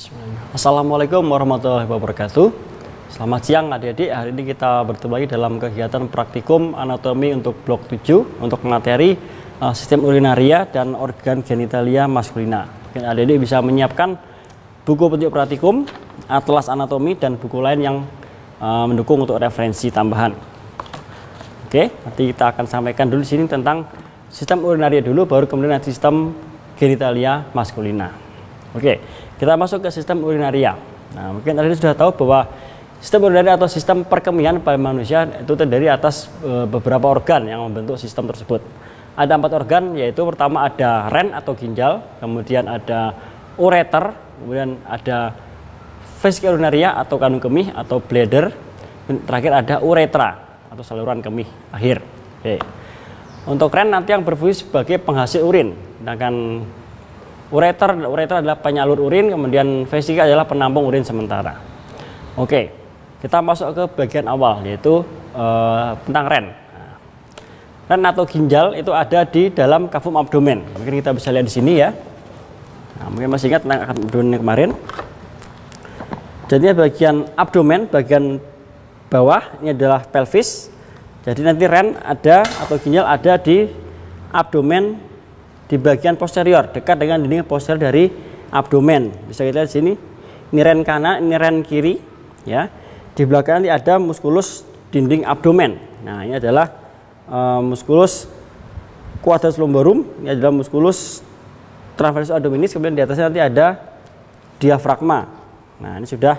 Bismillah. Assalamualaikum warahmatullahi wabarakatuh. Selamat siang adik-adik. Hari ini kita bertemu lagi dalam kegiatan praktikum anatomi untuk blok 7 untuk materi sistem urinaria dan organ genitalia maskulina. Mungkin adik-adik bisa menyiapkan buku petunjuk praktikum, atlas anatomi dan buku lain yang mendukung untuk referensi tambahan. Oke, nanti kita akan sampaikan dulu di sini tentang sistem urinaria dulu, baru kemudian sistem genitalia maskulina. Oke, kita masuk ke sistem urinaria. Nah, mungkin tadi sudah tahu bahwa sistem urinaria atau sistem perkemihan pada manusia itu terdiri atas beberapa organ yang membentuk sistem tersebut. Ada 4 organ, yaitu pertama ada ren atau ginjal, kemudian ada ureter, kemudian ada vesika urinaria atau kandung kemih atau bladder, terakhir ada uretra atau saluran kemih akhir. Oke. Untuk ren nanti yang berfungsi sebagai penghasil urin, sedangkan ureter adalah penyalur urin, kemudian vesika adalah penampung urin sementara. Oke, kita masuk ke bagian awal, yaitu tentang ren. Ren atau ginjal itu ada di dalam kavum abdomen. Mungkin kita bisa lihat di sini ya. Nah, mungkin masih ingat tentang abdomen kemarin. Jadi bagian abdomen, bagian bawah ini adalah pelvis. Jadi nanti ren ada atau ginjal ada di abdomen, di bagian posterior, dekat dengan dinding posterior dari abdomen. Bisa kita lihat di sini. Ini ren kanan, ini ren kiri, ya. Di belakang nanti ada muskulus dinding abdomen. Nah, ini adalah muskulus quadratus lumborum, ini adalah muskulus transversus abdominis, kemudian di atasnya nanti ada diafragma. Nah, ini sudah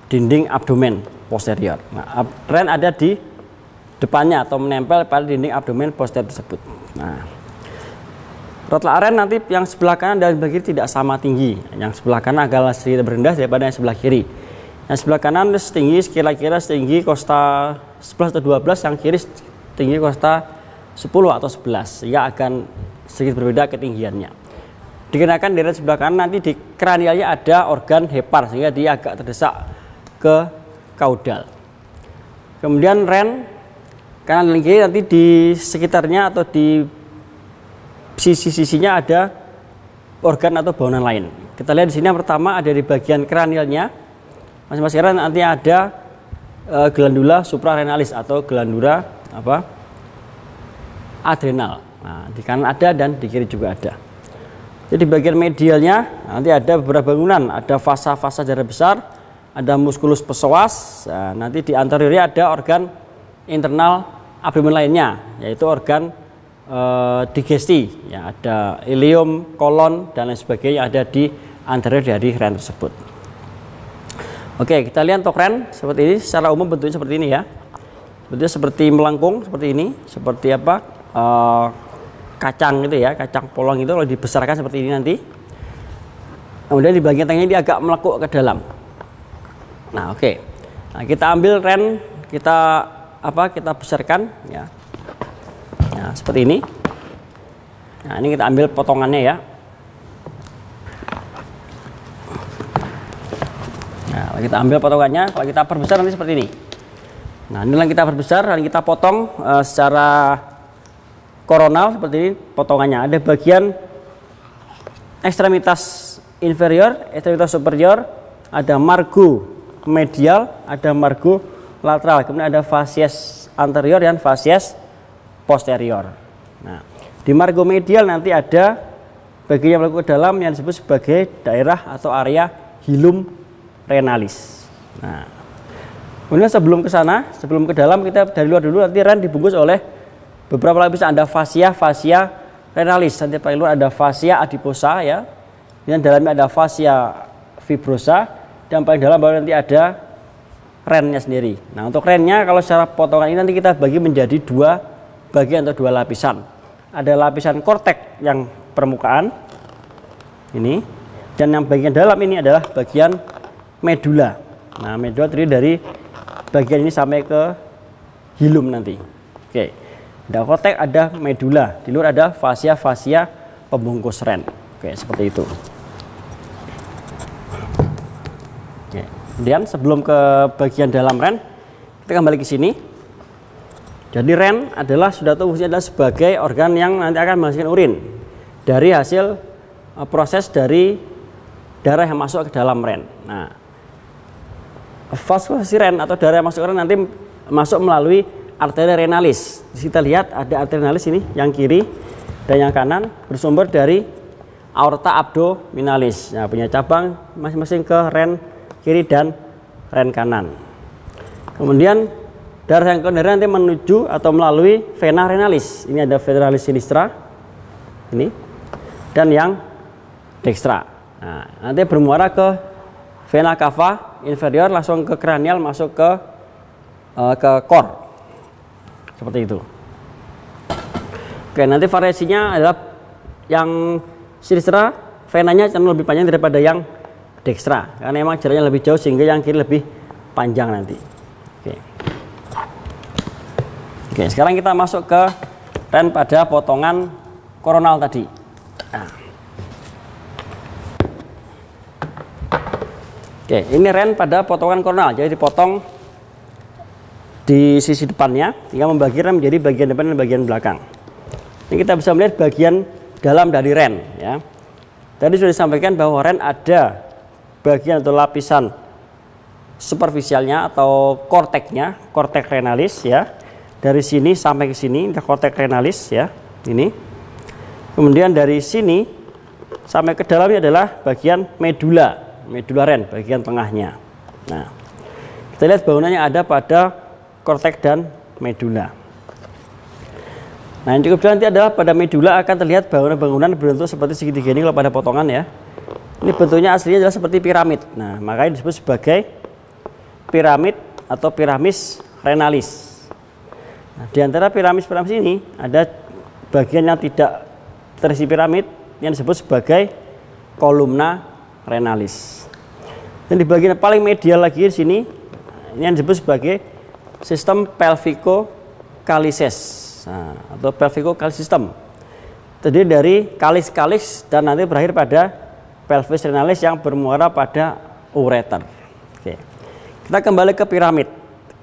dinding abdomen posterior. Nah, ren ada di depannya atau menempel pada dinding abdomen posterior tersebut. Nah, rotla ren nanti yang sebelah kanan dan sebelah kiri tidak sama tinggi. Yang sebelah kanan agak sedikit rendah daripada yang sebelah kiri. Yang sebelah kanan setinggi kira-kira setinggi kosta 11 atau 12, yang kiri tinggi kosta 10 atau 11, sehingga akan sedikit berbeda ketinggiannya. Dikenakan di ren sebelah kanan nanti di kranialnya ada organ hepar, sehingga dia agak terdesak ke kaudal. Kemudian ren kanan dan kiri nanti di sekitarnya atau di sisi-sisinya ada organ atau bangunan lain. Kita lihat di sini yang pertama ada di bagian kranialnya. Masing-masing ren nanti ada glandula suprarenalis atau glandula adrenal. Nah, di kanan ada dan di kiri juga ada. Jadi bagian medialnya nanti ada beberapa bangunan, ada fasa-fasa darah besar, ada muskulus psoas. Nah, nanti di anteriornya ada organ internal abdomen lainnya, yaitu organ digesti, ya, ada ileum, kolon dan lain sebagainya ada di anterior dari ren tersebut. Oke, kita lihat untuk ren seperti ini. Secara umum bentuknya seperti ini ya. Bentuknya seperti melengkung seperti ini, seperti apa? Kacang gitu ya, kacang polong itu kalau dibesarkan seperti ini nanti. Kemudian di bagian tengahnya dia agak melekuk ke dalam. Nah, oke. Nah, kita ambil ren, kita besarkan ya. Nah, seperti ini. Nah, ini kita ambil potongannya ya. Nah, kalau kita ambil potongannya, kalau kita perbesar nanti seperti ini. Nah, ini yang kita perbesar dan kita potong secara koronal seperti ini potongannya. Ada bagian ekstremitas inferior, ekstremitas superior, ada margo medial, ada margo lateral, kemudian ada fasies anterior dan fasies posterior. Nah, di margo medial nanti ada bagian yang melekuk ke dalam yang disebut sebagai daerah atau area hilum renalis. Nah, kemudian sebelum ke sana, sebelum ke dalam, kita dari luar dulu. Nanti ren dibungkus oleh beberapa lapisan. Ada fascia renalis. Nanti paling luar ada fascia adiposa ya. Dan dalamnya ada fascia fibrosa, dan paling dalam baru nanti ada rennya sendiri. Nah, untuk rennya kalau secara potongan ini nanti kita bagi menjadi 2 bagian atau 2 lapisan. Ada lapisan kortek yang permukaan ini, dan yang bagian dalam ini adalah bagian medula. Nah, medula terdiri dari bagian ini sampai ke hilum nanti. Oke, ada kortek, ada medula, di luar ada fascia pembungkus ren. Oke, seperti itu. Oke. Kemudian sebelum ke bagian dalam ren, kita kembali ke sini. Jadi ren adalah sudah tahu fungsinya adalah sebagai organ yang nanti akan menghasilkan urin dari hasil proses dari darah yang masuk ke dalam ren. Nah, vaskularisasi ren atau darah yang masuk ke ren nanti masuk melalui arteri renalis. Kita lihat ada arteri renalis ini yang kiri dan yang kanan bersumber dari aorta abdominalis. Nah, punya cabang masing-masing ke ren kiri dan ren kanan. Kemudian darah yang ke nanti menuju atau melalui vena renalis. Ini ada vena renalis sinistra ini dan yang dextra. Nah, nanti bermuara ke vena cava inferior langsung ke kranial masuk ke core. Seperti itu. Oke, nanti variasinya adalah yang sinistra venanya cenderung lebih panjang daripada yang dextra karena memang jaraknya lebih jauh sehingga yang kiri lebih panjang nanti. Oke, sekarang kita masuk ke ren pada potongan koronal tadi. Nah. Oke, ini ren pada potongan koronal, jadi dipotong di sisi depannya, tinggal membagi ren menjadi bagian depan dan bagian belakang. Ini kita bisa melihat bagian dalam dari ren. Ya. Tadi sudah disampaikan bahwa ren ada bagian atau lapisan superficialnya atau korteknya, kortek renalis ya. Dari sini sampai ke sini, kortek renalis ya, ini. Kemudian dari sini sampai ke dalamnya adalah bagian medula ren, bagian tengahnya. Nah, kita lihat bangunannya ada pada kortek dan medula. Nah, yang cukup nanti adalah pada medula akan terlihat bangunan-bangunan berbentuk seperti segitiga ini kalau pada potongan ya. Ini bentuknya aslinya adalah seperti piramid. Nah, makanya disebut sebagai piramid atau piramis renalis. Nah, di antara piramis-piramis ini ada bagian yang tidak terisi piramid yang disebut sebagai kolumna renalis. Dan di bagian paling medial lagi di sini ini yang disebut sebagai sistem pelvico-calyces atau pelvico-calyx system. Terdiri dari kalis-kalis dan nanti berakhir pada pelvis renalis yang bermuara pada ureter. Oke. Kita kembali ke piramid.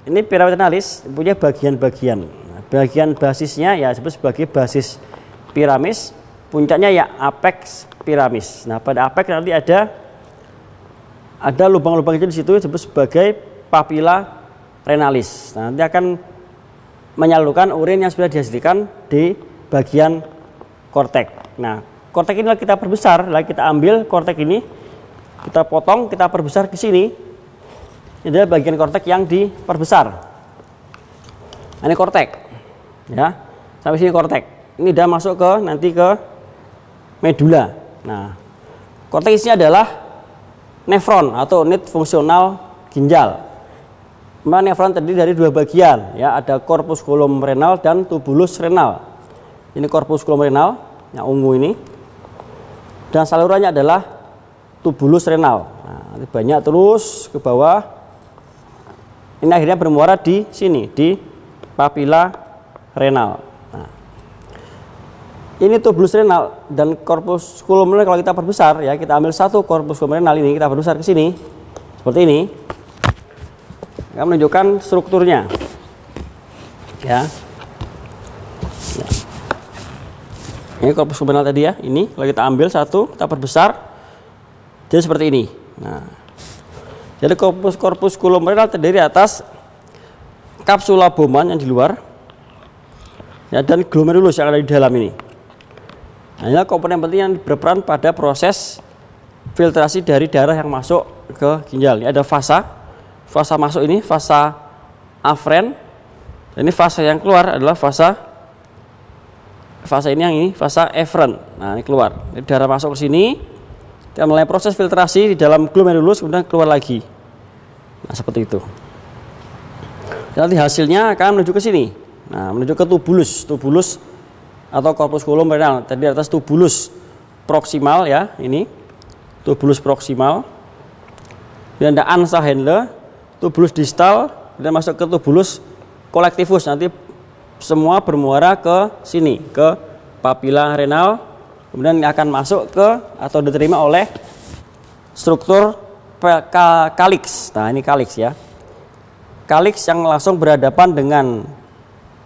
Ini piramid renalis punya bagian-bagian. Bagian basisnya ya disebut sebagai basis piramis, puncaknya ya apex piramis. Nah, pada apex nanti ada lubang-lubang kecil di situ disebut sebagai papilla renalis. Nah, nanti akan menyalurkan urin yang sudah dihasilkan di bagian kortek. Nah, kortek ini kita perbesar, lagi kita ambil kortek ini, kita potong, kita perbesar ke sini. Ini adalah bagian kortek yang diperbesar. Nah, ini kortek, ya, sampai sini kortek. Ini udah masuk ke nanti ke medula. Nah, kortek isinya adalah nefron atau unit fungsional ginjal. Nefron terdiri dari dua bagian, ya, ada corpusculum renal dan tubulus renal. Ini corpusculum renal yang ungu ini, dan salurannya adalah tubulus renal. Nah, nanti banyak terus ke bawah. Ini akhirnya bermuara di sini di papilla renal. Nah, ini tubulus renal dan corpusculum renal kalau kita perbesar ya, kita ambil satu corpusculum renal ini kita perbesar ke sini seperti ini. Akan menunjukkan strukturnya. Ya. Nah. Ini corpusculum renal tadi ya, ini kalau kita ambil satu kita perbesar jadi seperti ini. Nah, jadi corpusculum renal terdiri atas kapsula Bowman yang di luar ya, dan glomerulus yang ada di dalam ini. Nah, ini komponen penting yang berperan pada proses filtrasi dari darah yang masuk ke ginjal. Ini ada fasa masuk ini fasa afren, dan ini fasa yang keluar adalah fasa ini yang ini fasa efren. Nah, ini keluar, ini darah masuk ke sini. Kita mulai proses filtrasi di dalam glomerulus, kemudian keluar lagi. Nah, seperti itu. Dan nanti hasilnya akan menuju ke sini. Nah, menuju ke tubulus atau corpusculum renal. Tadi di atas tubulus proksimal ya, ini tubulus proksimal. Dan ada ansa Henle, tubulus distal, dan masuk ke tubulus collectivus. Nanti semua bermuara ke sini, ke papilla renal. Kemudian akan masuk ke atau diterima oleh struktur kaliks. Nah, ini kaliks ya. Kaliks yang langsung berhadapan dengan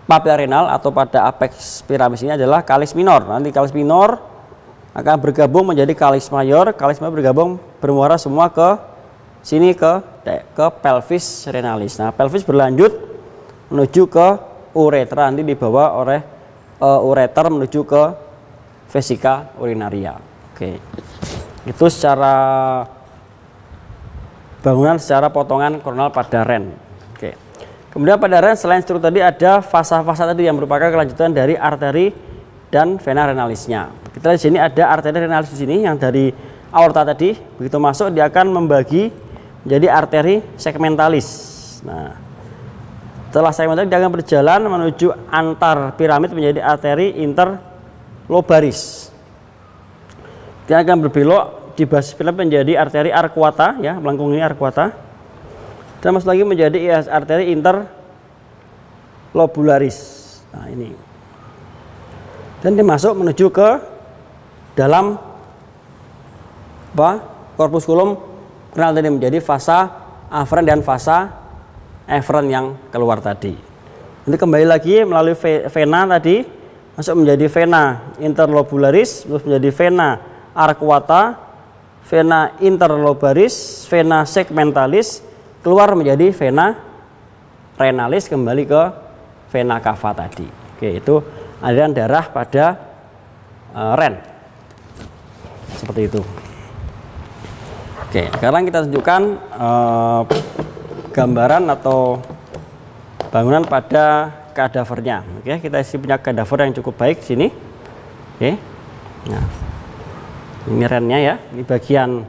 papilla renal atau pada apex piramis ini adalah kaliks minor. Nanti kaliks minor akan bergabung menjadi kalis mayor bergabung bermuara semua ke sini ke pelvis renalis. Nah, pelvis berlanjut menuju ke uretra, nanti dibawa oleh ureter menuju ke vesika urinaria. Oke. Itu secara bangunan secara potongan koronal pada ren. Oke. Kemudian pada ren selain struktur tadi ada fasa-fasa tadi yang merupakan kelanjutan dari arteri dan vena renalisnya. Kita lihat di sini ada arteri renalis di sini yang dari aorta tadi, begitu masuk dia akan membagi menjadi arteri segmentalis. Nah, setelah segmentalis dia akan berjalan menuju antar piramid menjadi arteri interlobaris. Dia akan berbelok di basis piramid menjadi arteri arcuata, ya, melengkung ini arcuata. Dan masuk lagi menjadi arteri interlobularis. Nah, ini. Dan dia masuk menuju ke dalam corpusculum renal tadi menjadi fasa aferen dan fasa eferen yang keluar tadi. Nanti kembali lagi melalui vena tadi masuk menjadi vena interlobularis, terus menjadi vena arcuata, vena interlobaris, vena segmentalis, keluar menjadi vena renalis, kembali ke vena cava tadi. Oke, itu aliran darah pada ren. Seperti itu. Oke, sekarang kita tunjukkan gambaran atau bangunan pada kadavernya. Oke, kita punya kadaver yang cukup baik di sini. Oke. Nah, ini rennya ya, ini bagian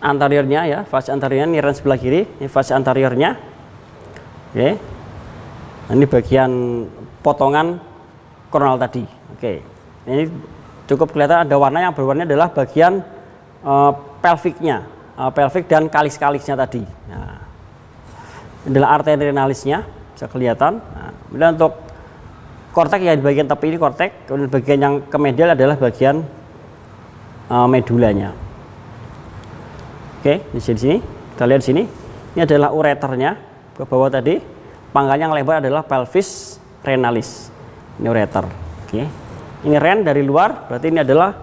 anteriornya ya, fase anteriornya, ini ren sebelah kiri, ini fase anteriornya. Oke. Nah, ini bagian potongan koronal tadi. Oke. Ini cukup kelihatan ada warna yang berwarna adalah bagian pelviknya, pelvik dan kalis-kalisnya tadi. Nah, ini adalah arteri renalisnya, bisa kelihatan. Nah, kemudian untuk kortek ya di bagian tepi ini kortek, kemudian bagian yang ke medial adalah bagian medulanya. Oke, di sini kita lihat di sini. Ini adalah ureternya ke bawah tadi. Pangkalnya yang lebar adalah pelvis renalis. Ini ureter. Oke. Ini ren dari luar, berarti ini adalah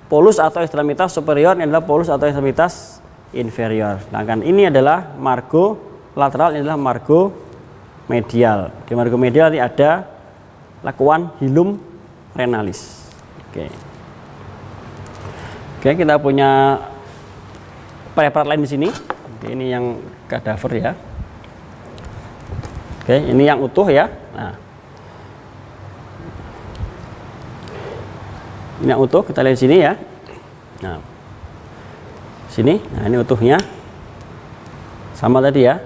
polus atau ekstremitas superior, ini adalah polus atau ekstremitas inferior. Sedangkan ini adalah margo lateral, ini adalah margo medial. Di margo medial nanti ada lakuan hilum renalis. Oke. Oke, kita punya preparat lain di sini. Oke, ini yang kadaver ya. Oke, ini yang utuh ya. Nah, ini yang utuh, kita lihat di sini ya. Nah, sini, nah ini utuhnya, sama tadi ya.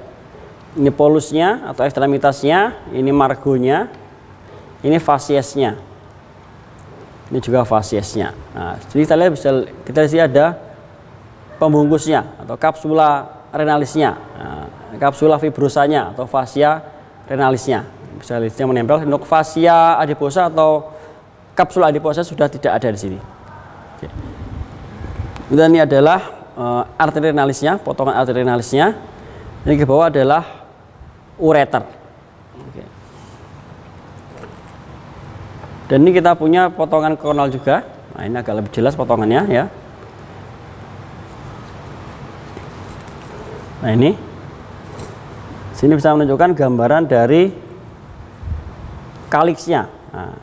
Ini polusnya atau ekstremitasnya, ini margonya, ini fasiesnya, ini juga fasiesnya. Nah, jadi kita lihat kita lihat sini ada pembungkusnya atau kapsula renalisnya, nah, kapsula fibrosanya atau fascia renalisnya. Bisa lihatnya menempel. Untuk fascia adiposa atau kapsula adiposa sudah tidak ada di sini. Oke. Dan ini adalah arteri renalisnya, potongan arteri renalisnya. Ini ke bawah adalah ureter. Oke. Dan ini kita punya potongan koronal juga. Nah, ini agak lebih jelas potongannya ya. Nah, ini sini bisa menunjukkan gambaran dari kaliksnya. Nah,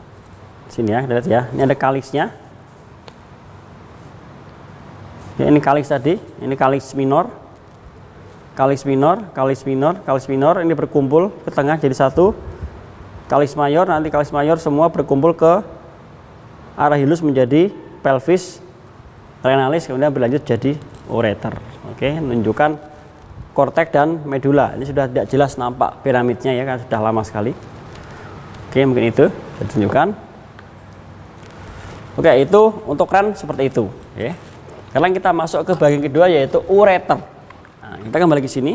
sini ya, lihat ya. Ini ada kaliksnya. Ya, ini kaliks tadi, ini kaliks minor. Kaliks minor, kaliks minor, kaliks minor ini berkumpul ke tengah jadi satu. Kaliks mayor, nanti kaliks mayor semua berkumpul ke arah hilus menjadi pelvis renalis, kemudian berlanjut jadi ureter. Oke, menunjukkan kortek dan medula. Ini sudah tidak jelas nampak piramidnya ya, kan sudah lama sekali. Oke, mungkin itu saya tunjukkan. Oke, itu untuk ren seperti itu. Oke. Sekarang kita masuk ke bagian kedua yaitu ureter. Nah, kita kembali ke sini.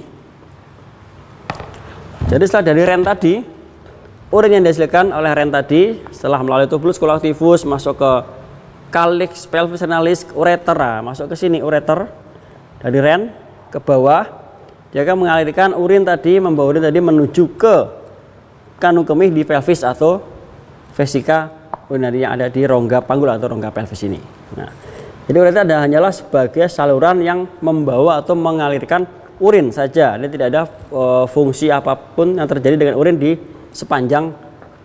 Jadi setelah dari ren tadi, urin yang dihasilkan oleh ren tadi setelah melalui tubulus collectivus masuk ke kaliks pelvis renalis ureter. Nah, masuk ke sini ureter dari ren ke bawah. Dia akan mengalirkan urin tadi, membawa urin tadi menuju ke kandung kemih di pelvis atau vesika urinaria yang ada di rongga panggul atau rongga pelvis ini. Nah, jadi ureter hanyalah sebagai saluran yang membawa atau mengalirkan urin saja. Ini tidak ada fungsi apapun yang terjadi dengan urin di sepanjang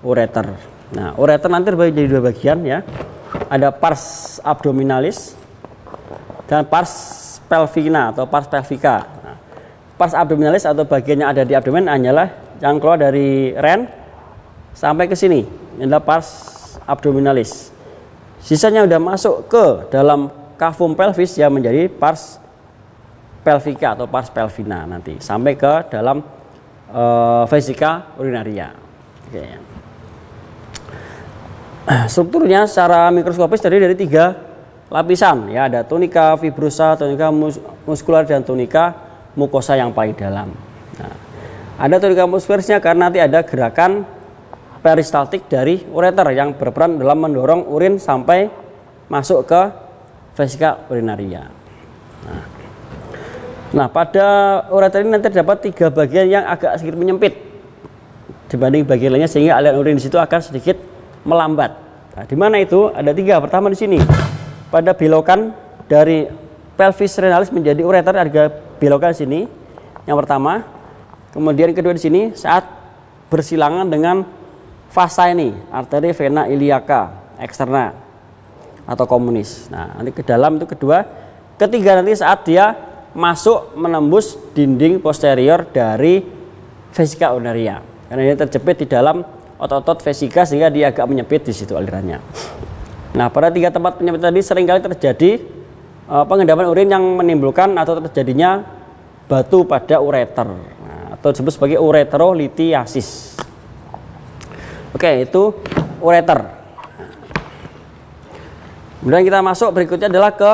ureter. Nah, ureter nanti terbagi jadi dua bagian ya. Ada pars abdominalis dan pars pelvina atau pars pelvica. Nah, pars abdominalis atau bagian yang ada di abdomen hanyalah yang keluar dari ren sampai ke sini. Ini adalah pars abdominalis. Sisanya sudah masuk ke dalam cavum pelvis yang menjadi pars pelvica atau pars pelvina nanti sampai ke dalam vesica urinaria. Oke. Strukturnya secara mikroskopis terdiri dari 3 lapisan ya, ada tunika fibrosa, tunika muskular dan tunika mukosa yang paling dalam. Nah, ada tunika muskularnya karena nanti ada gerakan peristaltik dari ureter yang berperan dalam mendorong urin sampai masuk ke vesica urinaria. Nah, pada ureter ini nanti terdapat 3 bagian yang agak sedikit menyempit dibanding bagian lainnya sehingga aliran urin di situ akan sedikit melambat. Nah, di mana itu? Ada 3. Pertama di sini. Pada belokan dari pelvis renalis menjadi ureter ada belokan di sini. Yang pertama. Kemudian kedua di sini saat bersilangan dengan fasa ini, arteri vena iliaca eksterna atau komunis. Nah, nanti ke dalam itu kedua. Ketiga nanti saat dia masuk menembus dinding posterior dari vesica urinaria. Karena dia terjepit di dalam otot-otot vesika sehingga dia agak menyempit di situ alirannya. Nah, pada 3 tempat penyempit tadi seringkali terjadi pengendapan urin yang menimbulkan atau terjadinya batu pada ureter, atau disebut sebagai ureterolithiasis. Oke, itu ureter. Kemudian kita masuk berikutnya adalah ke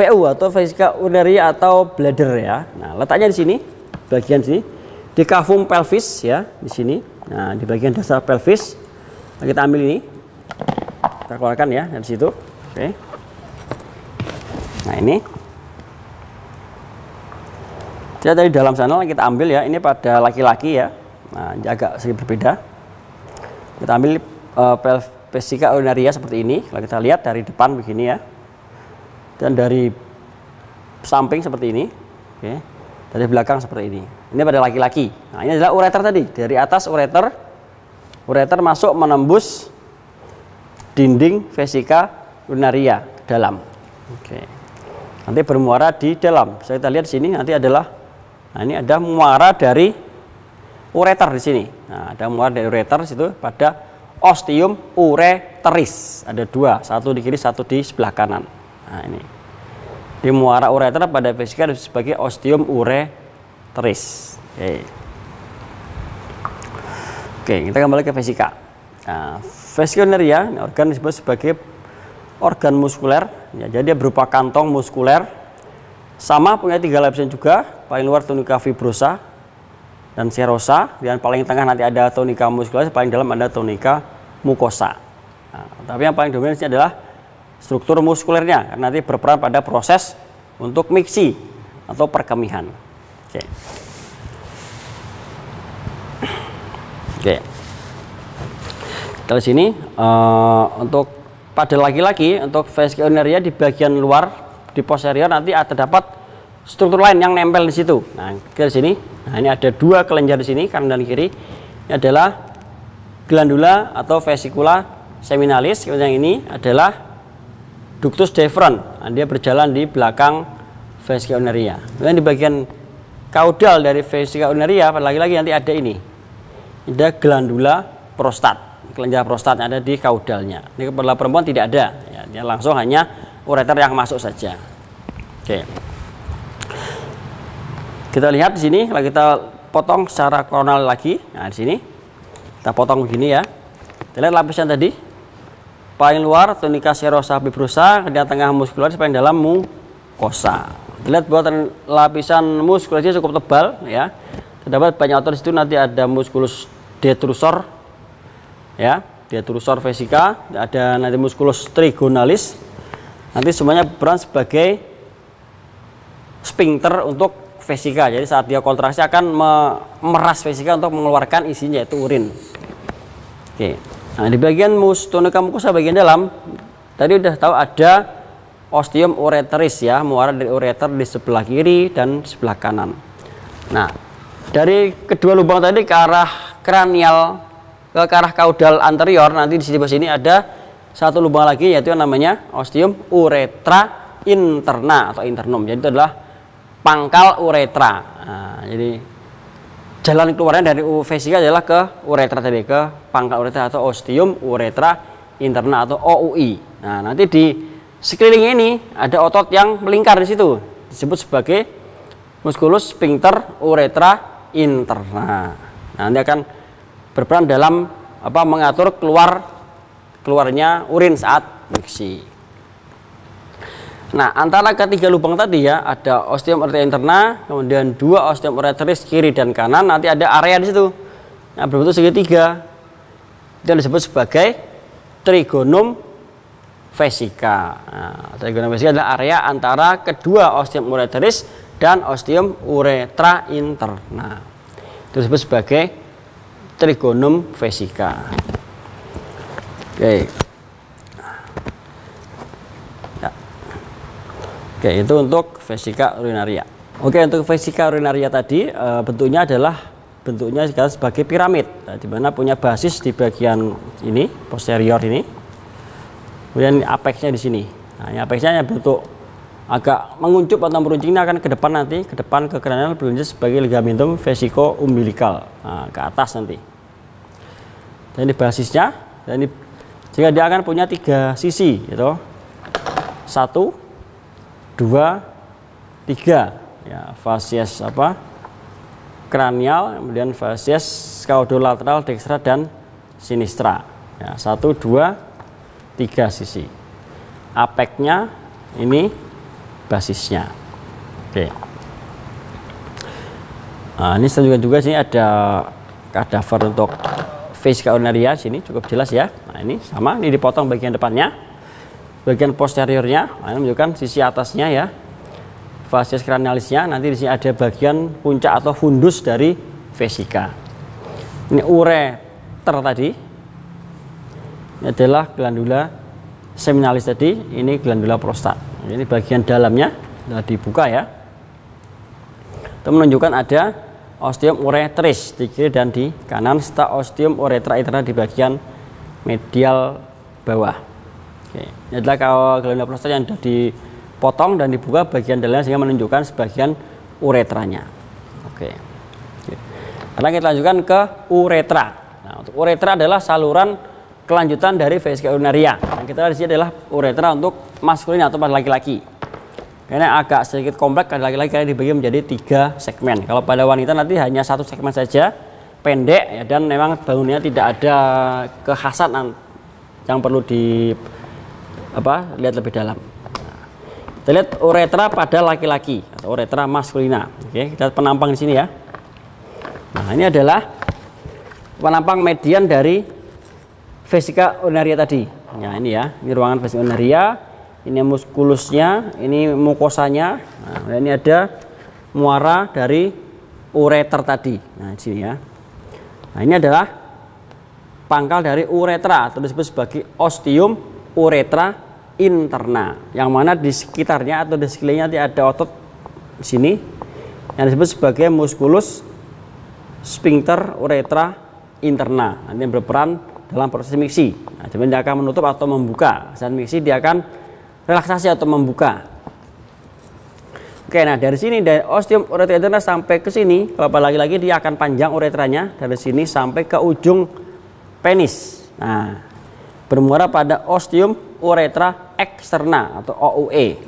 VU atau vesica urinaria atau bladder ya. Nah, letaknya di sini, bagian sini di cavum pelvis ya, di sini. Nah, di bagian dasar pelvis. Nah, kita ambil ini. Kita keluarkan ya dari situ. Oke. Nah, ini. Jadi dari dalam sana kita ambil ya. Ini pada laki-laki ya. Nah, agak sedikit berbeda. Kita ambil vesica urinaria seperti ini. Kalau kita lihat dari depan begini ya. Dan dari samping seperti ini. Oke. Dari belakang seperti ini. Ini pada laki-laki. Nah, ini adalah ureter tadi. Dari atas ureter masuk menembus dinding vesica urinaria ke dalam. Oke. Nanti bermuara di dalam. Bisa kita lihat di sini nanti adalah, nah ini ada muara dari ureter di sini. Nah, ada muara dari ureter di situ pada ostium ureteris. Ada 2, satu di kiri, satu di sebelah kanan. Nah, ini. Di muara ureter pada vesica sebagai ostium ureteris. Oke, kita kembali ke vesica. Nah, vesica urinaria, organ disebut sebagai organ muskuler. Ya, jadi dia berupa kantong muskuler. Sama punya 3 lapisan juga. Paling luar tunika fibrosa dan serosa. Dan paling tengah nanti ada tunika muskular. Paling dalam ada tunika mukosa. Nah, tapi yang paling dominan adalah struktur muskulernya, karena nanti berperan pada proses untuk miksi atau perkemihan. Oke. Dari sini untuk pada laki-laki untuk vesica urinaria di bagian luar di posterior nanti terdapat struktur lain yang nempel di situ. Nah, ke sini. Nah, ini ada 2 kelenjar di sini kanan dan kiri. Ini adalah glandula atau vesicula seminalis. Kemudian yang ini adalah ductus deferens. Nah, dia berjalan di belakang vesica urinaria. Kemudian di bagian kaudal dari vesica urinaria pada laki-laki nanti ada ini. Ada glandula prostat. Kelenjar prostat yang ada di kaudalnya. Ini pada perempuan tidak ada. Ya, dia langsung hanya ureter yang masuk saja. Oke. Kita lihat di sini kalau kita potong secara kronologis lagi. Nah, di sini kita potong begini ya. Kita lihat lapisan tadi. Paling luar tunika serosa fibrosa, kemudian tengah muskular, paling dalam mukosa. Lihat buat lapisan muskularnya cukup tebal ya. Terdapat banyak otot di situ, nanti ada musculus detrusor ya, detrusor vesica, ada nanti musculus trigonalis. Nanti semuanya berperan sebagai sphincter untuk vesica. Jadi saat dia kontraksi akan memeras vesica untuk mengeluarkan isinya yaitu urin. Oke. Nah, di bagian tunika mukosa bagian dalam tadi udah tahu ada ostium ureteris ya, muara dari ureter di sebelah kiri dan sebelah kanan. Nah, dari kedua lubang tadi ke arah kranial ke arah kaudal anterior, nanti di sini ada satu lubang lagi yaitu yang namanya ostium uretra interna atau internum. Jadi itu adalah pangkal uretra. Nah, jadi jalan keluarnya dari vesika adalah ke uretra tadi, ke pangkal uretra atau ostium uretra interna atau OUI. Nah, nanti di sekeliling ini ada otot yang melingkar di situ, disebut sebagai musculus sphincter uretra interna. Nah, nanti akan berperan dalam mengatur keluarnya urin saat miksi. Nah, antara ketiga lubang tadi ya, ada ostium uretra interna, kemudian dua ostium ureteris kiri dan kanan, nanti ada area di situ. Nah, berbentuk segitiga. Itu yang disebut sebagai trigonum vesika. Nah, trigonum vesika adalah area antara kedua ostium ureteris dan ostium uretra interna. Itu disebut sebagai trigonum vesika. Oke. Ya. Oke, itu untuk vesika urinaria. Oke, untuk vesika urinaria tadi bentuknya sebagai piramid, di mana punya basis di bagian ini, posterior ini. Kemudian apexnya di sini. Nah, ini apexnya bentuk agak menguncup atau meruncing, ini akan ke depan nanti, ke depan ke kranial berlanjut sebagai ligamentum vesico umbilical, ke atas nanti. Dan ini basisnya, dan ini jika dia akan punya 3 sisi, gitu. 1, 2, 3. Ya, fasies kranial, kemudian fasies caudolateral dextra dan sinistra. Ya, 1, 2, 3 sisi. Apexnya ini basisnya. Oke. Nah, ini juga sini ada kadaver untuk vesika urinaria, sini cukup jelas ya. Nah, ini sama, ini dipotong bagian depannya, bagian posteriornya. Nah, ini menunjukkan sisi atasnya ya, fasies kranialisnya. Nanti di sini ada bagian puncak atau fundus dari vesika. Ini ureter tadi, ini adalah glandula seminalis tadi, ini glandula prostat. Ini bagian dalamnya sudah dibuka ya. Itu menunjukkan ada ostium ureteris di kiri dan di kanan, serta ostium uretra interna di bagian medial bawah. Oke. Ini adalah glandula prostat yang sudah dipotong dan dibuka bagian dalamnya sehingga menunjukkan sebagian uretranya. Oke. Sekarang kita lanjutkan ke uretra. Nah, untuk uretra adalah saluran kelanjutan dari vesika urinaria. Yang kita lihat di sini adalah uretra untuk maskulin atau pada laki-laki. Karena agak sedikit kompleks, pada laki-laki karena dibagi menjadi 3 segmen. Kalau pada wanita nanti hanya 1 segmen saja, pendek ya, dan memang bangunannya tidak ada kekhasan yang perlu lihat lebih dalam. Kita lihat uretra pada laki-laki atau uretra maskulina. Oke, kita lihat penampang di sini ya. Nah, ini adalah penampang median dari vesika urinaria tadi. Nah, ini ya, ini ruangan vesika urinaria, ini muskulusnya, ini mukosanya. Nah, ini ada muara dari ureter tadi. Nah, di sini ya. Nah, ini adalah pangkal dari uretra atau disebut sebagai ostium uretra interna, yang mana di sekitarnya atau di sekelilingnya nanti ada otot di sini yang disebut sebagai musculus sphincter uretra interna. Nanti yang berperan dalam proses miksi. Nah, jadi dia akan menutup atau membuka. Saat miksi dia akan relaksasi atau membuka. Oke, nah dari sini dari ostium uretra interna sampai ke sini, kalau pada laki-laki dia akan panjang uretranya dari sini sampai ke ujung penis. Nah, bermuara pada ostium uretra eksterna atau OUE.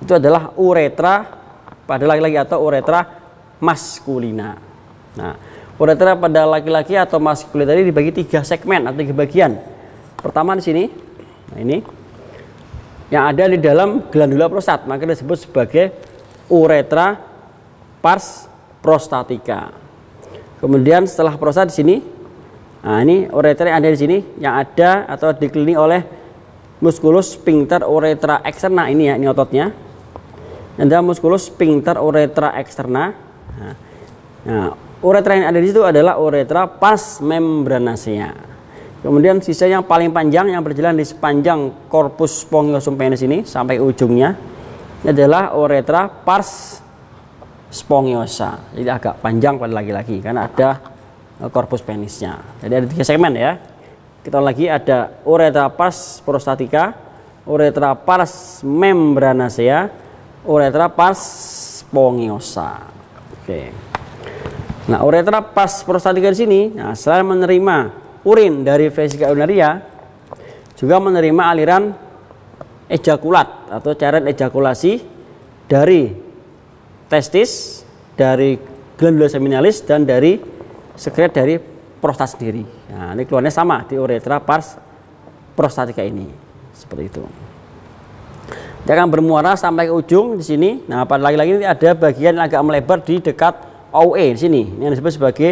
Itu adalah uretra pada laki-laki atau uretra maskulina. Nah, uretra pada laki-laki atau maskulin tadi dibagi 3 segmen atau 3 bagian. Pertama di sini, nah ini yang ada di dalam glandula prostat, maka disebut sebagai uretra pars prostatica. Kemudian setelah prostat di sini, nah ini uretra yang ada di sini yang ada atau dikelilingi oleh musculus sphincter uretra externa, ini ya, ini ototnya. Ada musculus sphincter uretra externa. Nah, uretra yang ada di situ adalah uretra pars membranacea. Kemudian sisa yang paling panjang yang berjalan di sepanjang korpus spongiosum penis ini sampai ujungnya ini adalah uretra pars spongiosa. Jadi agak panjang pada laki-laki karena ada korpus penisnya. Jadi ada 3 segmen ya. Kita lagi ada uretra pars prostatica, uretra pars membranacea, uretra pars spongiosa. Oke. Nah, uretra pars prostatica di sini, nah, selain menerima urin dari vesika urinaria, juga menerima aliran ejakulat atau cairan ejakulasi dari testis, dari glandula seminalis, dan dari sekret dari prostat sendiri. Nah, ini keluarnya sama di uretra pars prostatica ini, seperti itu. Dia akan bermuara sampai ke ujung di sini. Nah, pada laki-laki ini ada bagian yang agak melebar di dekat OUE di sini. Ini yang disebut sebagai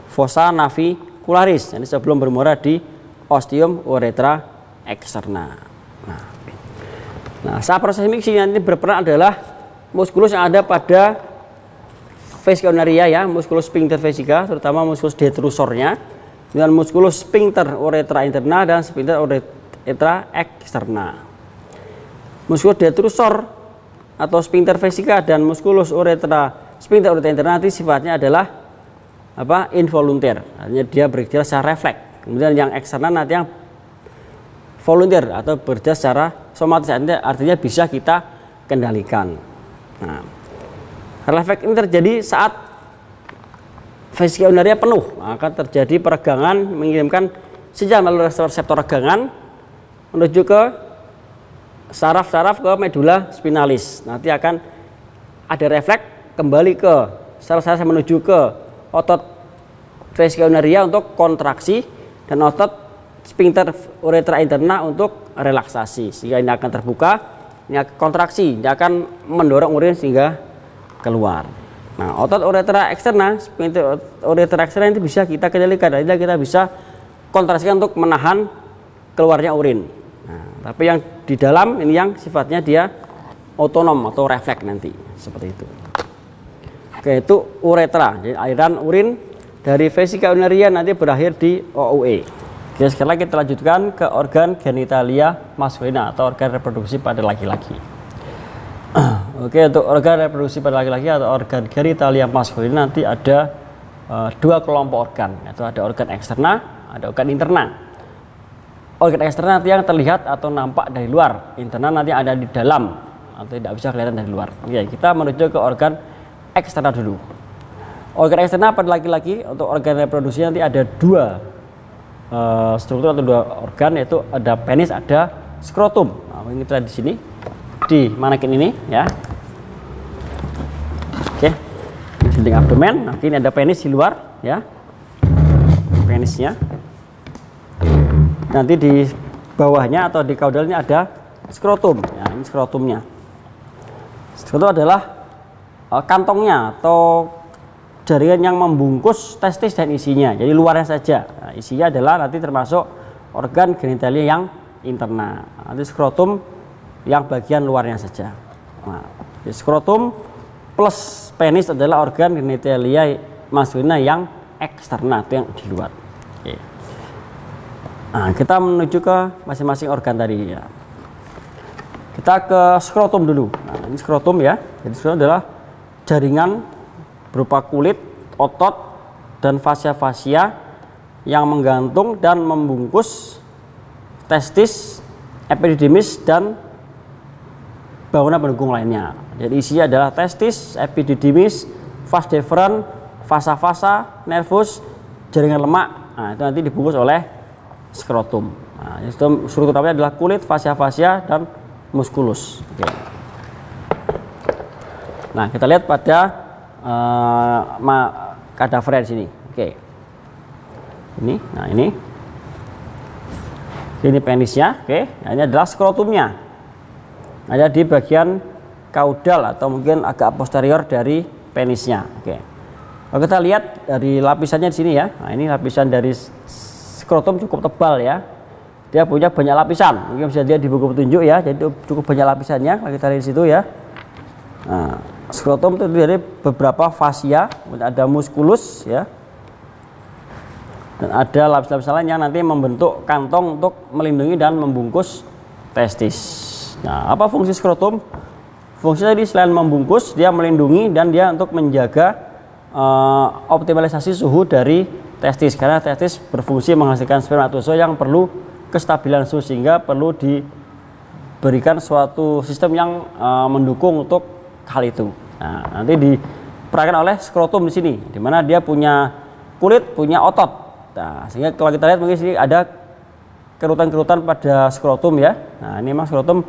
fossa navicularis. Ini sebelum bermuara di ostium uretra externa. Nah, saat proses mixing nanti berperan adalah muskulus yang ada pada vesika urinaria ya, muskulus sphincter vesika, terutama muskulus detrusornya, dengan muskulus sphincter uretra interna dan sphincter uretra externa. Muskulus detrusor atau sphincter vesika dan muskulus sphincter uretra interna nanti sifatnya adalah apa? Involunter. Artinya dia bergerak secara refleks. Kemudian yang eksterna nanti yang volunteer atau bergerak secara somatis, artinya bisa kita kendalikan. Nah, refleks ini terjadi saat vesika urinaria penuh, akan terjadi peregangan mengirimkan sinyal melalui reseptor regangan menuju ke saraf-saraf ke medula spinalis. Nanti akan ada refleks kembali ke saraf-saraf menuju ke otot vesika urinaria untuk kontraksi dan otot sphincter uretra interna untuk relaksasi, sehingga ini akan terbuka, ini akan kontraksi, ini akan mendorong urin sehingga keluar. Nah, otot uretra eksterna, sphincter uretra eksterna itu bisa kita kendalikan, jadi kita bisa kontraksikan untuk menahan keluarnya urin. Nah, tapi yang di dalam ini yang sifatnya dia otonom atau refleks nanti, seperti itu. Oke, itu uretra, jadi aliran urin dari vesika urinaria nanti berakhir di OUE. Oke, sekarang kita lanjutkan ke organ genitalia maskulina atau organ reproduksi pada laki-laki. Oke, untuk organ reproduksi pada laki-laki atau organ genitalia maskulina nanti ada 2 kelompok organ, yaitu ada organ eksterna, ada organ interna. Organ eksterna nanti yang terlihat atau nampak dari luar, interna nanti ada di dalam atau tidak bisa kelihatan dari luar. Oke, kita menuju ke organ eksterna dulu. Organ eksterna pada laki-laki untuk organ reproduksi nanti ada 2 struktur atau 2 organ, yaitu ada penis, ada skrotum. Nah, ini kita di sini di manekin ini ya. Oke, di dinding abdomen. Nah, ini ada penis di luar ya, penisnya. Nanti di bawahnya atau di kaudalnya ada skrotum. Ya, ini skrotumnya. Skrotum adalah kantongnya atau jaringan yang membungkus testis dan isinya, jadi luarnya saja. Nah, isinya adalah nanti termasuk organ genitalia yang interna. Nanti skrotum yang bagian luarnya saja. Nah, skrotum plus penis adalah organ genitalia maskulina yang eksterna, itu yang di luar. Oke. Nah, kita menuju ke masing-masing organ tadi ya. Kita ke skrotum dulu. Nah, ini skrotum ya. Jadi skrotum adalah jaringan berupa kulit, otot, dan fascia-fascia yang menggantung dan membungkus testis, epididymis, dan bangunan pendukung lainnya. Jadi isinya adalah testis, epididymis, vas deferens, vasa-vasa, nervus, jaringan lemak. Nah, itu nanti dibungkus oleh skrotum. Nah, struktur utama adalah kulit, fascia-fascia, dan muskulus. Oke. Nah, kita lihat pada kadaver di sini. Oke. Ini penisnya. Oke. Nah, ini adalah skrotumnya. Ada di bagian kaudal atau mungkin agak posterior dari penisnya. Oke. Kalau kita lihat dari lapisannya di sini ya. Nah, ini lapisan dari skrotum cukup tebal ya. Dia punya banyak lapisan. Mungkin bisa dilihat di buku petunjuk ya. Jadi cukup banyak lapisannya. Kalau kita lihat di situ ya. Nah, skrotum itu dari beberapa fascia, ada muskulus ya, Dan ada lapis-lapis lain yang nanti membentuk kantong untuk melindungi dan membungkus testis. Nah, apa fungsi skrotum? Fungsi tadi selain membungkus, dia melindungi dan dia untuk menjaga optimalisasi suhu dari testis, karena testis berfungsi menghasilkan spermatozoa yang perlu kestabilan suhu, sehingga perlu diberikan suatu sistem yang mendukung untuk hal itu. Nah, nanti diperankan oleh skrotum di sini, di mana dia punya kulit, punya otot. Nah, sehingga kalau kita lihat mungkin sini ada kerutan-kerutan pada skrotum ya. Nah, ini memang skrotum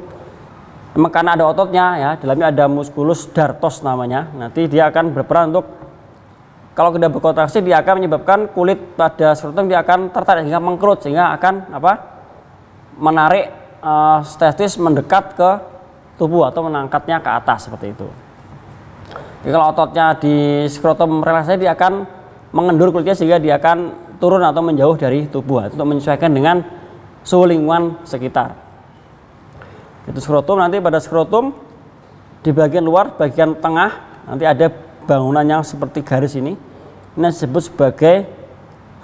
memang karena ada ototnya ya, dalamnya ada musculus dartos namanya. Nanti dia akan berperan untuk, kalau tidak berkontraksi, dia akan menyebabkan kulit pada skrotum dia akan tertarik sehingga mengkerut, sehingga akan menarik testis mendekat ke tubuh atau mengangkatnya ke atas seperti itu. Jadi kalau ototnya di skrotum relaksasi, dia akan mengendur kulitnya sehingga dia akan turun atau menjauh dari tubuh untuk menyesuaikan dengan suhu lingkungan sekitar. Itu skrotum. Nanti pada skrotum di bagian luar, bagian tengah nanti ada bangunan yang seperti garis ini. Ini disebut sebagai